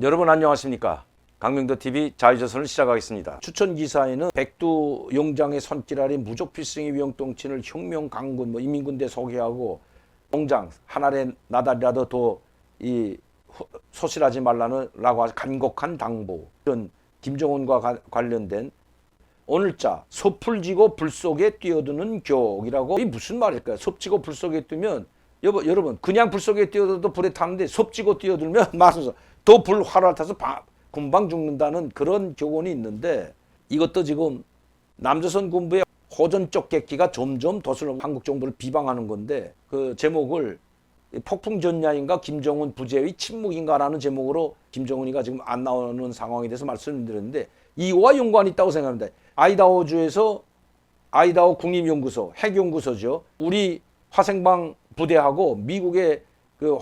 여러분 안녕하십니까? 강명도TV 자유조선을 시작하겠습니다. 추천 기사에는 백두 용장의 손길 아래 무적 필승의 위용동친을 혁명 강군 인민군대 소개하고 용장 한 알의 나달이라도 더 이 소실하지 말라는 라고 간곡한 당부, 이런 김정은과 관련된 오늘자 섭을 지고 불 속에 뛰어드는 격이라고. 이 무슨 말일까요? 섭 지고 불 속에 뛰면 여러분 그냥 불 속에 뛰어들어도 불에 타는데 섭 지고 뛰어들면 말해서 더 불 활활 타서 금방 죽는다는 그런 교훈이 있는데, 이것도 지금 남조선 군부의 호전적 객기가 점점 덫을 한국 정부를 비방하는 건데, 그 제목을 폭풍전야인가 김정은 부재의 침묵인가라는 제목으로 김정은이가 지금 안 나오는 상황에 대해서 말씀드렸는데, 이와 연관이 있다고 생각합니다. 아이다호주에서 아이다호 국립연구소, 핵연구소죠. 우리 화생방 부대하고 미국의 그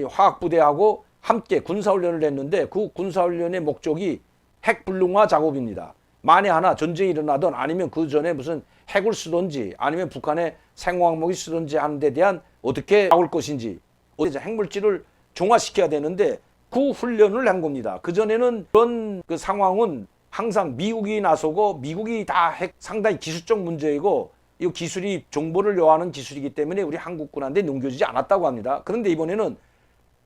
화학부대하고 함께 군사훈련을 했는데, 그 군사훈련의 목적이 핵불능화 작업입니다. 만에 하나 전쟁이 일어나든 아니면 그 전에 무슨 핵을 쓰든지 아니면 북한의 생화학목이 쓰든지 하는 데 대한 어떻게 막을 것인지, 핵물질을 종화시켜야 되는데 그 훈련을 한 겁니다. 그전에는 그런 그 상황은 항상 미국이 나서고, 미국이 다 핵 상당히 기술적 문제이고 이 기술이 정보를 요하는 기술이기 때문에 우리 한국군한테 넘겨지지 않았다고 합니다. 그런데 이번에는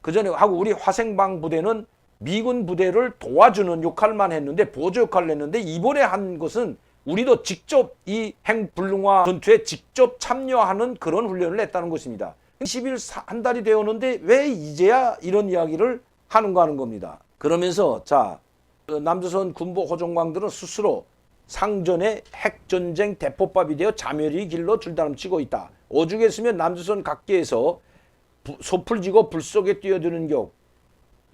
그전에 하고 우리 화생방 부대는 미군 부대를 도와주는 역할만 했는데, 보조 역할을 했는데, 이번에 한 것은 우리도 직접 이 핵불능화 전투에 직접 참여하는 그런 훈련을 했다는 것입니다. 20일 한 달이 되었는데 왜 이제야 이런 이야기를 하는가 하는 겁니다. 그러면서 자, 남조선 군부 호종광들은 스스로 상전의 핵전쟁 대포밥이 되어 자멸의 길로 줄다름치고 있다. 오죽했으면 남조선 각계에서 섭을 지고 불 속에 뛰어드는 격,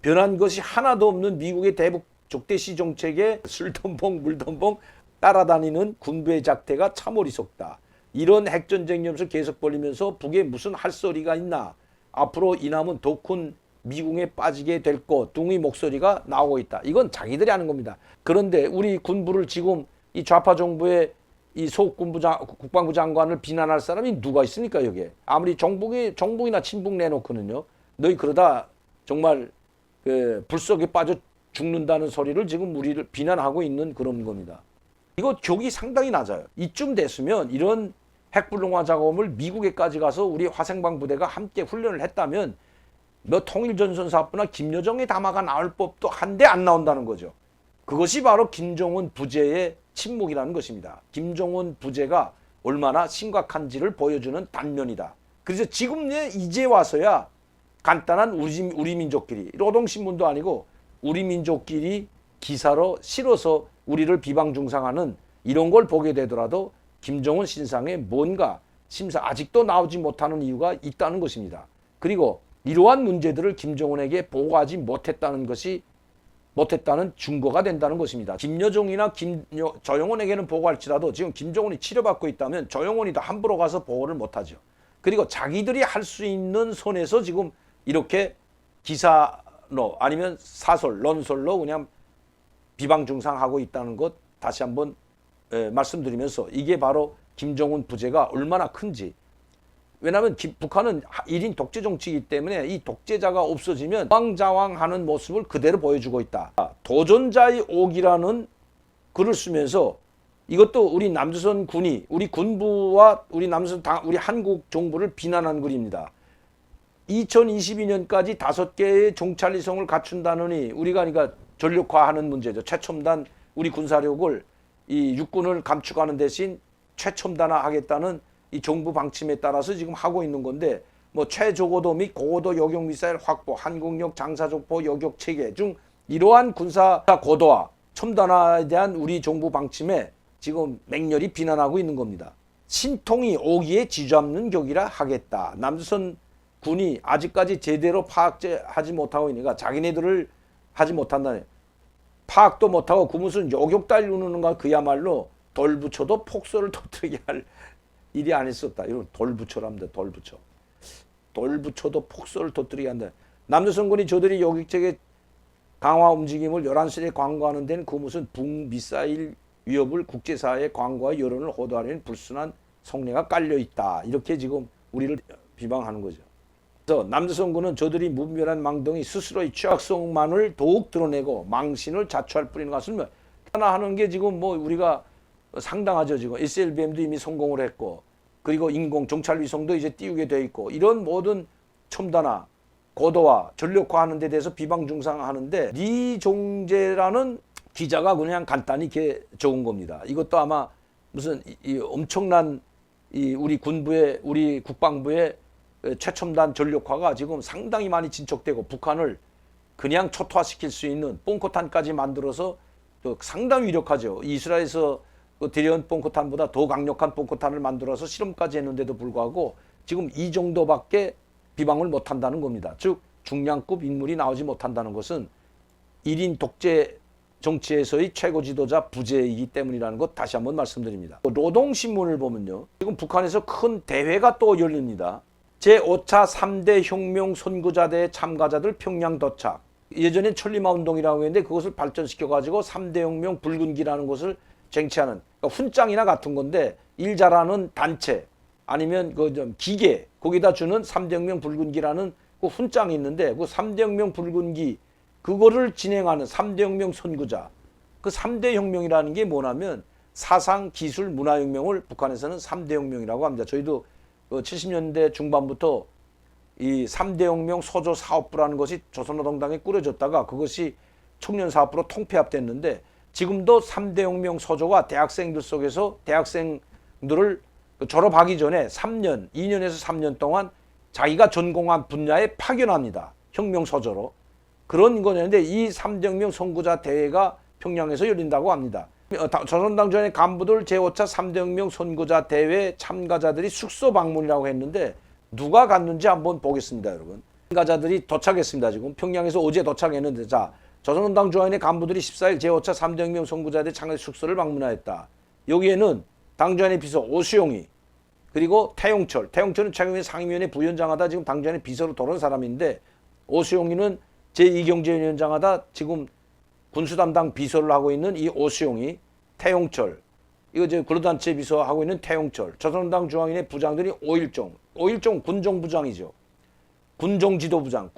변한 것이 하나도 없는 미국의 대북 적대시 정책에 술덤봉 물덤봉 따라다니는 군부의 작태가 참 어리석다. 이런 핵전쟁 염소 계속 벌리면서 북에 무슨 할 소리가 있나, 앞으로 이남은 더 큰 미궁에 빠지게 될 것 등의 목소리가 나오고 있다. 이건 자기들이 하는 겁니다. 그런데 우리 군부를 지금 이 좌파 정부의 이 국방부 장관을 비난할 사람이 누가 있습니까? 여기에 아무리 정북이나 친북 내놓고는요, 너희 그러다 정말 불 속에 빠져 죽는다는 소리를 지금 우리를 비난하고 있는 그런 겁니다. 이거 격이 상당히 낮아요. 이쯤 됐으면 이런 핵불능화 작업을 미국에까지 가서 우리 화생방 부대가 함께 훈련을 했다면 뭐 통일전선사부나 김여정의 담화가 나올 법도 한데 안 나온다는 거죠. 그것이 바로 김정은 부재의 침묵이라는 것입니다. 김정은 부재가 얼마나 심각한지를 보여주는 단면이다. 그래서 지금 이제 와서야 간단한 우리 민족끼리, 노동신문도 아니고 우리 민족끼리 기사로 실어서 우리를 비방중상하는 이런 걸 보게 되더라도 김정은 신상에 뭔가 아직도 나오지 못하는 이유가 있다는 것입니다. 그리고 이러한 문제들을 김정은에게 보고하지 못했다는 증거가 된다는 것입니다. 김여정이나 조영원에게는 보고할지라도 지금 김정은이 치료받고 있다면 조영원이도 함부로 가서 보고를 못하죠. 그리고 자기들이 할 수 있는 선에서 지금 이렇게 기사로 아니면 사설, 논설로 그냥 비방중상하고 있다는 것 다시 한번 말씀드리면서, 이게 바로 김정은 부재가 얼마나 큰지. 왜냐하면 북한은 1인 독재 정치이기 때문에 이 독재자가 없어지면 왕자왕하는 모습을 그대로 보여주고 있다. 도전자의 옥이라는 글을 쓰면서 이것도 우리 남조선 군이 우리 군부와 우리 우리 한국 정부를 비난한 글입니다. 2022년까지 5개의 종찰리성을 갖춘다느니 우리가 그러니까 전력화하는 문제죠. 최첨단 우리 군사력을 이 육군을 감축하는 대신 최첨단화하겠다는 이 정부 방침에 따라서 지금 하고 있는 건데, 뭐 최저고도 및 고고도 요격 미사일 확보, 한국력 장사족보 요격 체계 중 이러한 군사 고도화, 첨단화에 대한 우리 정부 방침에 지금 맹렬히 비난하고 있는 겁니다. 신통이 오기에 쥐잡는 격이라 하겠다. 남조선 군이 아직까지 제대로 파악하지 못하고 있으니까 자기네들을 하지 못한다네. 파악도 못하고 그 무슨 요격 따위 누르는가, 그야말로 돌 붙여도 폭소를 터뜨리게 할 일이 아닐 수 없다. 이런 돌 붙여랍니다. 돌 붙여. 돌 붙여도 폭소를 터뜨리게 한다. 남조선군이 저들이 요격체계 강화 움직임을 11시에 광고하는 데는 그 무슨 북미사일 위협을 국제사회의 광고와 여론을 호도하려는 불순한 속내가 깔려있다. 이렇게 지금 우리를 비방하는 거죠. 그래서 남조선군은 저들이 무분별한 망동이 스스로의 취약성만을 더욱 드러내고 망신을 자초할 뿐인 것을 하나 하는 게 지금 뭐 우리가 상당하죠. 지금 SLBM도 이미 성공을 했고, 그리고 인공 정찰 위성도 이제 띄우게 돼 있고, 이런 모든 첨단화, 고도화, 전력화하는 데 대해서 비방 중상하는데 리종재라는 기자가 그냥 간단히 이렇게 적은 겁니다. 이것도 아마 무슨 이 엄청난 우리 군부의, 우리 국방부의 최첨단 전력화가 지금 상당히 많이 진척되고 북한을 그냥 초토화시킬 수 있는 뽕코탄까지 만들어서 또 상당히 위력하죠. 이스라엘에서 대련 뽕코탄보다 더 강력한 뽕코탄을 만들어서 실험까지 했는데도 불구하고 지금 이 정도밖에 비방을 못한다는 겁니다. 즉 중량급 인물이 나오지 못한다는 것은 1인 독재 정치에서의 최고 지도자 부재이기 때문이라는 것 다시 한번 말씀드립니다. 노동신문을 보면요, 지금 북한에서 큰 대회가 또 열립니다. 제5차 3대 혁명 선구자대회 참가자들 평양 도착. 예전엔 천리마운동이라고 했는데 그것을 발전시켜가지고 3대 혁명 붉은기라는 것을 쟁취하는, 그러니까 훈장이나 같은 건데 일 잘하는 단체 아니면 그 좀 기계 거기다 주는 3대 혁명 붉은기라는 그 훈장이 있는데 그 3대 혁명 붉은기 그거를 진행하는 3대 혁명 선구자. 그 3대 혁명이라는 게 뭐냐면 사상, 기술, 문화혁명을 북한에서는 3대 혁명이라고 합니다. 저희도 70년대 중반부터 이 3대 혁명 소조 사업부라는 것이 조선노동당에 꾸려졌다가 그것이 청년사업부로 통폐합됐는데 지금도 3대 혁명 소조가 대학생들 속에서 대학생들을 졸업하기 전에 3년, 2년에서 3년 동안 자기가 전공한 분야에 파견합니다. 혁명 소조로. 그런 거였는데 이 3대 혁명 선구자 대회가 평양에서 열린다고 합니다. 조선당전의 간부들 제5차 3대 혁명 선구자 대회 참가자들이 숙소 방문이라고 했는데 누가 갔는지 한번 보겠습니다, 여러분. 참가자들이 도착했습니다. 지금 평양에서 어제 도착했는데, 자, 조선당 중앙의 간부들이 14일 제5차 3대 혁명 선구자대 참가자 숙소를 방문하였다. 여기에는 당주환의 비서 오수용이, 그리고 태용철. 태용철은 최근에 상임위원회 부위원장하다 지금 당주환의 비서로 돌아온 사람인데, 오수용이는 제2경제위원장하다 지금 군수 담당 비서를 하고 있는 이 오수용이, 태용철, 이거 이제 근로단체 비서 하고 있는 태용철, 조선당 중앙위원회 부장들이 오일종 군종부장이죠. 군종지도부장,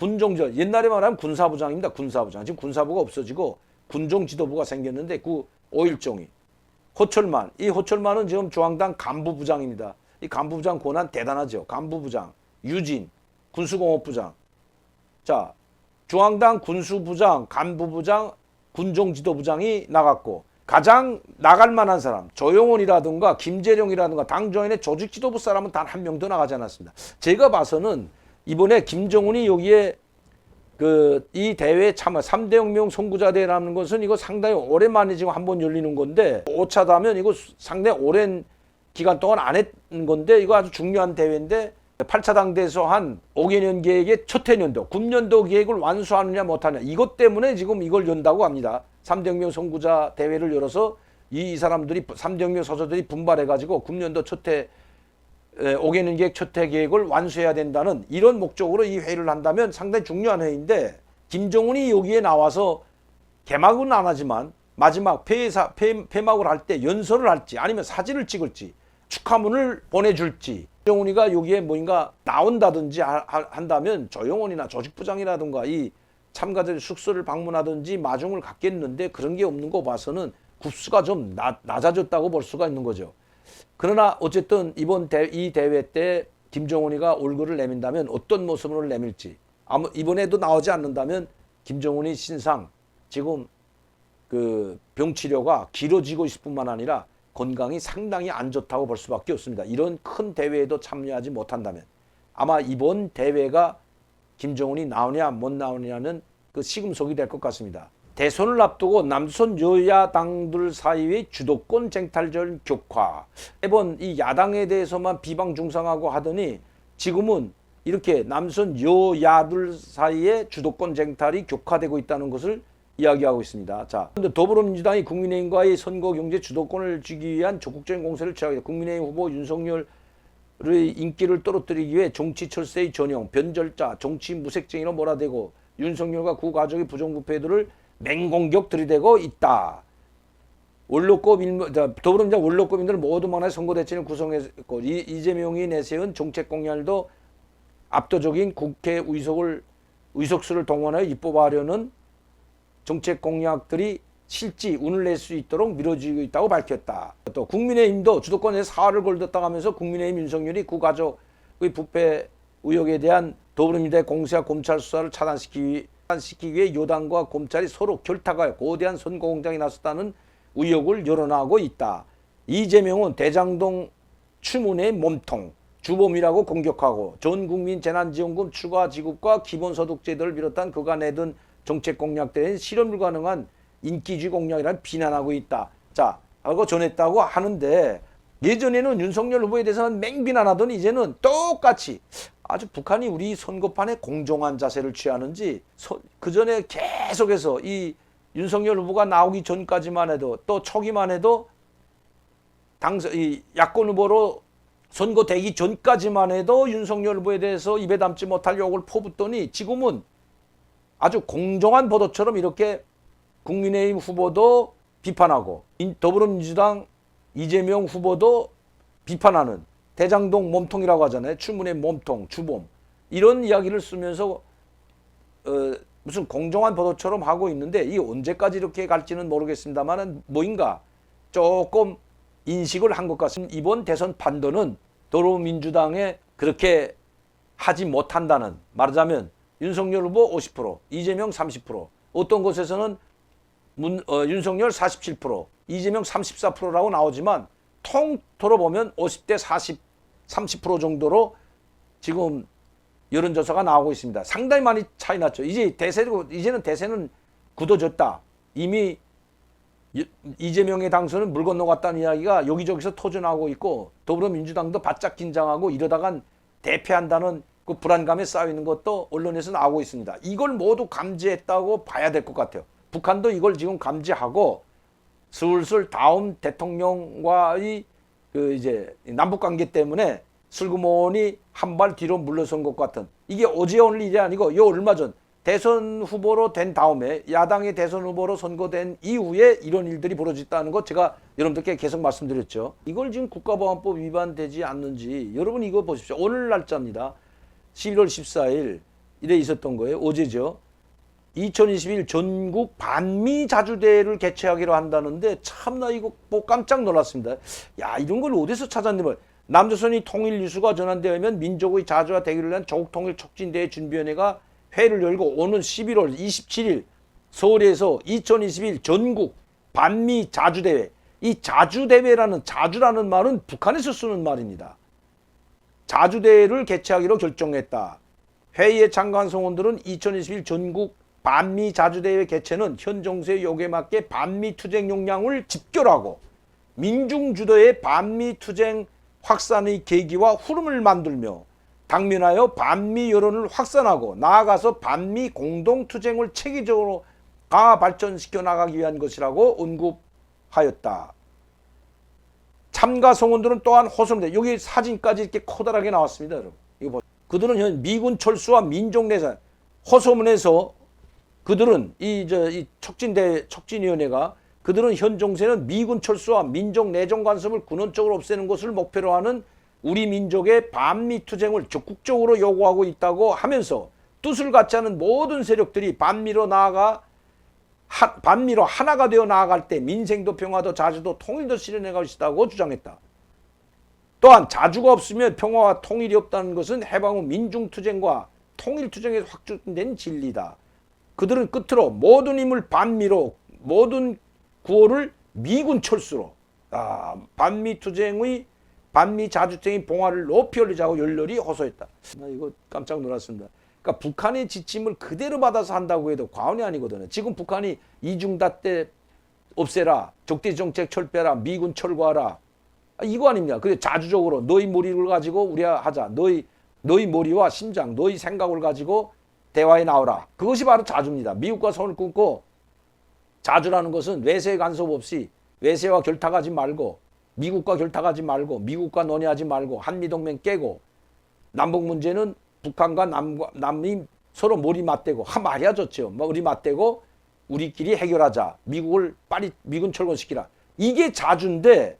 옛날에 말하면 군사부장입니다. 군사부장. 지금 군사부가 없어지고 군종지도부가 생겼는데 그 오일종이, 호철만, 이 호철만은 지금 중앙당 간부부장입니다. 이 간부부장 권한 대단하죠. 간부부장, 유진, 군수공업부장. 자, 중앙당 군수부장, 간부부장, 군종지도부장이 나갔고, 가장 나갈 만한 사람, 조용원이라든가 김재룡이라든가 당정인의 조직지도부 사람은 단 한 명도 나가지 않았습니다. 제가 봐서는 이번에 김정은이 여기에 이 대회에 참여, 3대 혁명 선구자 대회라는 것은 이거 상당히 오랜만에 지금 한번 열리는 건데, 5차다면 이거 상당히 오랜 기간 동안 안 했는 건데, 이거 아주 중요한 대회인데, 8차 당대에서 한 5개년 계획의 첫 해년도, 9년도 계획을 완수하느냐 못하느냐, 이것 때문에 지금 이걸 연다고 합니다. 3대 혁명 선구자 대회를 열어서 이 사람들이 3대 혁명 서저들이 분발해가지고 9년도 첫 해, 5개년 계획 첫 해 계획을 완수해야 된다는 이런 목적으로 이 회의를 한다면 상당히 중요한 회의인데, 김정은이 여기에 나와서 개막은 안 하지만 마지막 폐막을 할 때 연설을 할지 아니면 사진을 찍을지 축하문을 보내줄지, 김정은이가 여기에 뭔가 나온다든지 한다면 조용원이나 조직부장이라든가 이 참가자들 숙소를 방문하든지 마중을 갖겠는데 그런 게 없는 거 봐서는 급수가 좀 낮아졌다고 볼 수가 있는 거죠. 그러나 어쨌든 이 대회 때 김정은이가 얼굴을 내민다면 어떤 모습으로 내밀지, 이번에도 나오지 않는다면 김정은이 신상 지금 그 병치료가 길어지고 있을 뿐만 아니라 건강이 상당히 안 좋다고 볼 수밖에 없습니다. 이런 큰 대회에도 참여하지 못한다면 아마 이번 대회가 김정은이 나오냐 못 나오냐는 그 시금석이 될 것 같습니다. 대선을 앞두고 남조선 여야당들 사이의 주도권 쟁탈전 격화. 매번 이 야당에 대해서만 비방 중상하고 하더니 지금은 이렇게 남조선 여야들 사이의 주도권 쟁탈이 격화되고 있다는 것을 이야기하고 있습니다. 자, 더불어민주당이 국민의힘과의 선거 경제 주도권을 쥐기 위한 적극적인 공세를 취하겠다. 국민의힘 후보 윤석열의 인기를 떨어뜨리기 위해 정치 철새의 전형, 변절자, 정치 무색쟁이로 몰아대고 윤석열과 그 가족의 부정부패들을 맹공격 들이대고 있다. 더불어민주당 원로급인들 모두 만나서 선거대책을 구성했고, 이재명이 내세운 정책 공약도 압도적인 국회 의석수를 동원하여 입법하려는 정책 공약들이 실지 운을 낼 수 있도록 미뤄지고 있다고 밝혔다. 또 국민의힘도 주도권에서 사활을 걸었다고 하면서 국민의힘 윤석열이 구가족의 부패 의혹에 대한 더불어민주당의 공세와 검찰 수사를 차단시키기 위해 여당과 검찰이 서로 결탁하여 거대한 선거공장에 나섰다는 의혹을 여론하고 있다. 이재명은 대장동 추문의 몸통, 주범이라고 공격하고 전 국민 재난지원금 추가 지급과 기본소득 제도를 비롯한 그가 내던 정책 공약들은 실현 불가능한 인기주의 공약이라는 비난하고 있다. 자, 하고 전했다고 하는데 예전에는 윤석열 후보에 대해서는 맹비난하더니 이제는 똑같이 아주 북한이 우리 선거판에 공정한 자세를 취하는지 그 전에 계속해서 이 윤석열 후보가 나오기 전까지만 해도 또 초기만 해도 이 야권 후보로 선거되기 전까지만 해도 윤석열 후보에 대해서 입에 담지 못할 욕을 퍼붓더니 지금은 아주 공정한 보도처럼 이렇게 국민의힘 후보도 비판하고 더불어민주당 이재명 후보도 비판하는 대장동 몸통이라고 하잖아요. 추문의 몸통, 주범. 이런 이야기를 쓰면서 무슨 공정한 보도처럼 하고 있는데 이 언제까지 이렇게 갈지는 모르겠습니다만 뭐인가 조금 인식을 한 것 같습니다. 이번 대선 판도는 더불어민주당에 그렇게 하지 못한다는, 말하자면 윤석열 후보 50%, 이재명 30%, 어떤 곳에서는 윤석열 47%, 이재명 34%라고 나오지만 통틀어 보면 50대 40, 30% 정도로 지금 여론조사가 나오고 있습니다. 상당히 많이 차이 났죠. 이제는 대세는 굳어졌다. 이미 이재명의 당선은 물 건너갔다는 이야기가 여기저기서 터져나오고 있고 더불어민주당도 바짝 긴장하고 이러다간 대패한다는 그 불안감에 쌓여있는 것도 언론에서 나오고 있습니다. 이걸 모두 감지했다고 봐야 될 것 같아요. 북한도 이걸 지금 감지하고 슬슬 다음 대통령과의 그 이제 남북관계 때문에 슬그머니 한 발 뒤로 물러선 것 같은, 이게 어제 오늘 일이 아니고 요 얼마 전 대선 후보로 된 다음에 야당의 대선 후보로 선거된 이후에 이런 일들이 벌어졌다는 것 제가 여러분들께 계속 말씀드렸죠. 이걸 지금 국가보안법 위반되지 않는지 여러분 이거 보십시오. 오늘 날짜입니다. 11월 14일 이래 있었던 거예요. 어제죠. 2021 전국 반미 자주대회를 개최하기로 한다는데 참나 이거 뭐 깜짝 놀랐습니다. 야, 이런 걸 어디서 찾았냐면 남조선이 통일뉴스가 전환되면 민족의 자주와 대결을 위한 조국통일 촉진대회 준비위원회가 회를 열고 오는 11월 27일 서울에서 2021 전국 반미 자주대회, 이 자주대회라는 자주라는 말은 북한에서 쓰는 말입니다. 자주대회를 개최하기로 결정했다. 회의에 참가한 성원들은 2021 전국 반미 자주대회 개최는 현 정세의 요구에 맞게 반미 투쟁 역량을 집결하고 민중주도의 반미 투쟁 확산의 계기와 흐름을 만들며 당면하여 반미 여론을 확산하고 나아가서 반미 공동투쟁을 체계적으로 강화 발전시켜 나가기 위한 것이라고 언급하였다. 참가 성원들은 또한 호소합니다. 여기 사진까지 이렇게 커다랗게 나왔습니다. 여러분. 이거 보세요. 그들은 현 미군 철수와 민족 내산 호소문에서 그들은 이 촉진위원회가 그들은 현 정세는 미군 철수와 민족 내정 간섭을 근원적으로 없애는 것을 목표로 하는 우리 민족의 반미 투쟁을 적극적으로 요구하고 있다고 하면서 뜻을 같이 하는 모든 세력들이 반미로 하나가 되어 나아갈 때 민생도 평화도 자주도 통일도 실현해 갈 것이다고 주장했다. 또한 자주가 없으면 평화와 통일이 없다는 것은 해방 후 민중투쟁과 통일투쟁에서 확증된 진리다. 그들은 끝으로 모든 힘을 반미로, 모든 구호를 미군 철수로, 반미 투쟁의 반미 자주쟁의 봉화를 높이 올리자고 열렬히 호소했다. 나 이거 깜짝 놀랐습니다. 그러니까 북한의 지침을 그대로 받아서 한다고 해도 과언이 아니거든요. 지금 북한이 이중잣대 없애라, 적대정책 철폐라, 미군 철거하라, 이거 아닙니까? 근데 자주적으로 너희 머리를 가지고 우리 하자. 너희 머리와 심장, 너희 생각을 가지고 대화에 나오라. 그것이 바로 자주입니다. 미국과 손을 끊고, 자주라는 것은 외세 간섭 없이 외세와 결탁하지 말고, 미국과 결탁하지 말고, 미국과 논의하지 말고, 한미동맹 깨고, 남북 문제는 북한과 남이 서로 머리 맞대고, 말이야 좋죠. 우리 맞대고 우리끼리 해결하자. 미국을 빨리 미군 철거시키라. 이게 자주인데,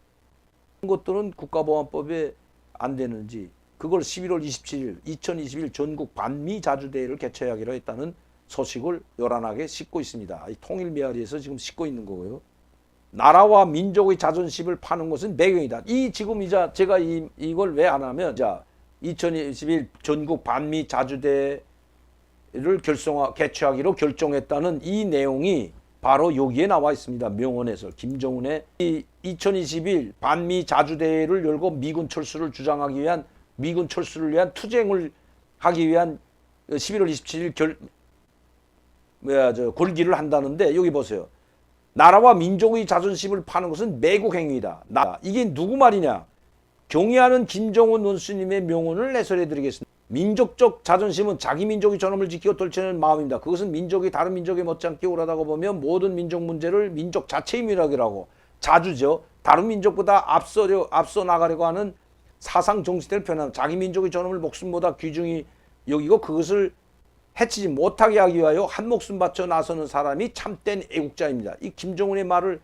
이런 것들은 국가보안법에 안 되는지. 그걸 11월 27일 2021 전국 반미 자주대회를 개최하기로 했다는 소식을 요란하게 싣고 있습니다. 이 통일 메아리에서 지금 싣고 있는 거고요. 나라와 민족의 자존심을 파는 것은 매경이다. 이 지금 이제 제가 이걸 왜 안 하면 자 2021 전국 반미 자주대회를 개최하기로 결정했다는 이 내용이 바로 여기에 나와 있습니다. 명언에서 김정은의 이 2021 반미 자주대회를 열고 미군 철수를 주장하기 위한 미군 철수를 위한 투쟁을 하기 위한 11월 27일 골기를 한다는데 여기 보세요. 나라와 민족의 자존심을 파는 것은 매국 행위다. 이게 누구 말이냐? 경의하는 김정은 원수님의 명언을 해설해 드리겠습니다. 민족적 자존심은 자기 민족의 존엄을 지키고 떨치는 마음입니다. 그것은 민족이 다른 민족에 못지않게 우월하다고 보면 모든 민족 문제를 민족 자체의 미락이라고 자주죠. 다른 민족보다 앞서 나가려고 하는 사상 정신을 표현하는 자기 민족의 존엄을 목숨보다 귀중히 여기고 그것을 해치지 못하게 하기 위하여 한 목숨 바쳐 나서는 사람이 참된 애국자입니다. 이 김정은의 말을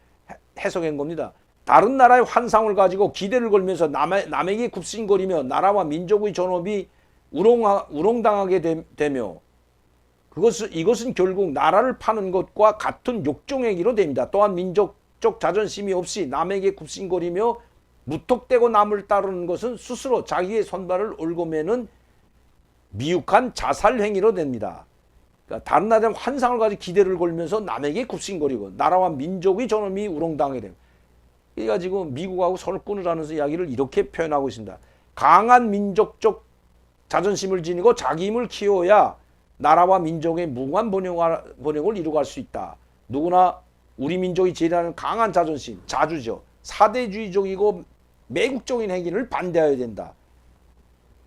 해석한 겁니다. 다른 나라의 환상을 가지고 기대를 걸면서 남에게 굽신거리며 나라와 민족의 존엄이 우롱당하게 되며 이것은 결국 나라를 파는 것과 같은 욕정행위로 됩니다. 또한 민족적 자존심이 없이 남에게 굽신거리며 무턱대고 남을 따르는 것은 스스로 자기의 손발을 얽어매는 미혹한 자살행위로 됩니다. 그러니까 다른 나라의 환상을 가지고 기대를 걸면서 남에게 굽신거리고 나라와 민족의 존엄이 우롱당하게 됩니다. 그러니까 지금 미국하고 손을 끊으라는 이야기를 이렇게 표현하고 있습니다. 강한 민족적 자존심을 지니고 자기 힘을 키워야 나라와 민족의 무궁한 번영을 이루어갈 수 있다. 누구나 우리 민족이 지니는 강한 자존심, 자주죠. 사대주의적이고 매국적인 행위를 반대해야 된다.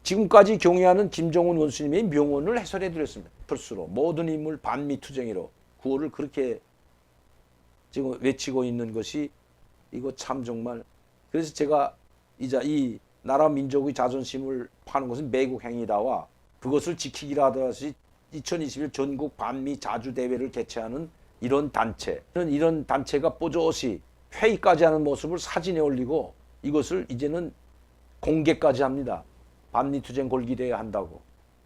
지금까지 경애하는 김정은 원수님의 명언을 해설해 드렸습니다. 철수로 모든 힘을 반미 투쟁으로 구호를 그렇게 지금 외치고 있는 것이 이거 참 정말 그래서 제가 이제 이 나라 민족의 자존심을 파는 것은 매국 행위다와 그것을 지키기로 하듯이 2021 전국 반미 자주대회를 개최하는 이런 단체가 뽀조시 회의까지 하는 모습을 사진에 올리고 이것을 이제는 공개까지 합니다. 반미 투쟁 골기대회 한다고.